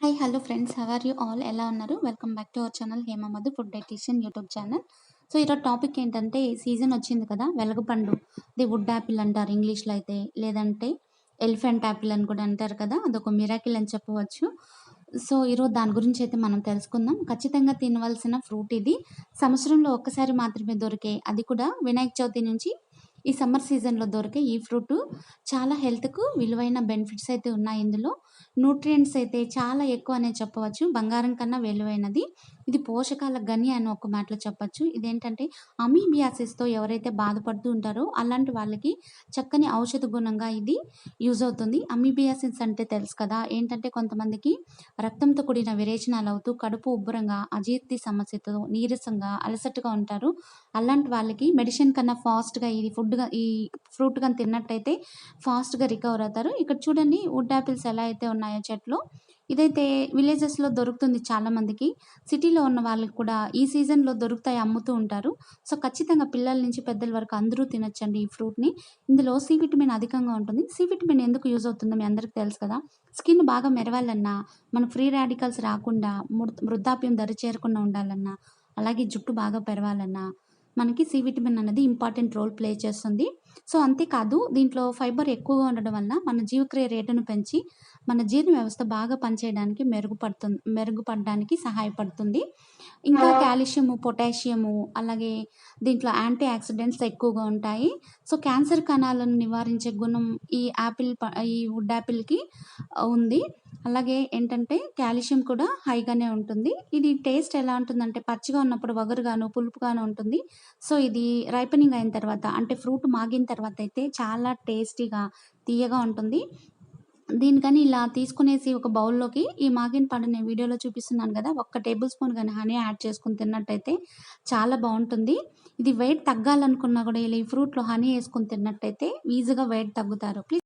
Hi hello friends, how are you all? ఎలా ఉన్నారు? Welcome back to our channel Hema Madhu food dietitian YouTube channel. So ఈరోజు topic ఏంటంటే, season వచ్చింది కదా, వెలగపండు. ఇది వుడ్ యాపిల్ అంటారు ఇంగ్లీష్లో అయితే, లేదంటే ఎలిఫెంట్ యాపిల్ అని కూడా అంటారు కదా, అదొక మిరాకిల్ అని చెప్పవచ్చు. సో ఈరోజు దాని గురించి అయితే మనం తెలుసుకుందాం. ఖచ్చితంగా తినవలసిన ఫ్రూట్ ఇది. సంవత్సరంలో ఒక్కసారి మాత్రమే దొరికే, అది కూడా వినాయక చవితి నుంచి ఈ సమ్మర్ సీజన్లో దొరికే ఈ ఫ్రూట్ చాలా హెల్త్కు విలువైన బెనిఫిట్స్ అయితే ఉన్నాయి. ఇందులో న్యూట్రియంట్స్ అయితే చాలా ఎక్కువ అనే చెప్పవచ్చు. బంగారం కన్నా విలువైనది. ఇది పోషకాల గని అని ఒక మాటలో చెప్పచ్చు. ఇదేంటంటే అమీబియాసిస్తో ఎవరైతే బాధపడుతూ ఉంటారో అలాంటి వాళ్ళకి చక్కని ఔషధ గుణంగా ఇది యూజ్ అవుతుంది. అమీబియాసిస్ అంటే తెలుసు కదా, ఏంటంటే కొంతమందికి రక్తంతో కూడిన విరేచనాలు అవుతూ కడుపు ఉబ్బరంగా, అజీర్తి సమస్యతో నీరసంగా అలసటగా ఉంటారు. అలాంటి వాళ్ళకి మెడిసిన్ కన్నా ఫాస్ట్గా ఈ ఫ్రూట్ కానీ తిన్నట్టయితే ఫాస్ట్గా రికవర్ అవుతారు. ఇక్కడ చూడండి, వుడ్ యాపిల్స్ ఎలా అయితే ఉన్నాయో చెట్లు. ఇదైతే విలేజెస్లో దొరుకుతుంది చాలామందికి. సిటీలో ఉన్న వాళ్ళకి కూడా ఈ సీజన్లో దొరుకుతాయి, అమ్ముతూ ఉంటారు. సో ఖచ్చితంగా పిల్లల నుంచి పెద్దల వరకు అందరూ తినొచ్చండి ఈ ఫ్రూట్ని. ఇందులో సి విటమిన్ అధికంగా ఉంటుంది. సి విటమిన్ ఎందుకు యూజ్ అవుతుందో మీ అందరికీ తెలుసు కదా. స్కిన్ బాగా మెరవాలన్నా, మనకు ఫ్రీ రాడికల్స్ రాకుండా, వృద్ధాప్యం దరి చేరకుండా ఉండాలన్నా, అలాగే జుట్టు బాగా పెరవాలన్నా మనకి సి విటమిన్ అనేది ఇంపార్టెంట్ రోల్ ప్లే చేస్తుంది. సో అంతేకాదు, దీంట్లో ఫైబర్ ఎక్కువగా ఉండడం వలన మన జీవక్రియ రేటును పెంచి మన జీర్ణ వ్యవస్థ బాగా పనిచేయడానికి మెరుగుపడడానికి సహాయపడుతుంది. ఇంకా కాల్షియము, పొటాషియము, అలాగే దీంట్లో యాంటీ ఆక్సిడెంట్స్ ఎక్కువగా ఉంటాయి. సో క్యాన్సర్ కణాలను నివారించే గుణం ఈ వుడ్ యాపిల్కి ఉంది. అలాగే ఏంటంటే కాల్షియం కూడా హైగానే ఉంటుంది. ఇది టేస్ట్ ఎలా ఉంటుందంటే, పచ్చిగా ఉన్నప్పుడు వగరుగాను పులుపుగాను ఉంటుంది. సో ఇది రైపనింగ్ అయిన తర్వాత, అంటే ఫ్రూట్ మాగిన తర్వాత అయితే చాలా టేస్టీగా తీయగా ఉంటుంది. దీనికని ఇలా తీసుకునేసి ఒక బౌల్లోకి ఈ మాగిన పండు నేను వీడియోలో చూపిస్తున్నాను కదా, 1 టేబుల్ స్పూన్ కానీ హనీ యాడ్ చేసుకుని తిన్నట్టయితే చాలా బాగుంటుంది. ఇది వెయిట్ తగ్గాలనుకున్నా కూడా ఇలా ఈ ఫ్రూట్లో హనీ వేసుకుని తిన్నట్టయితే ఈజీగా వెయిట్ తగ్గుతారు. ప్లీజ్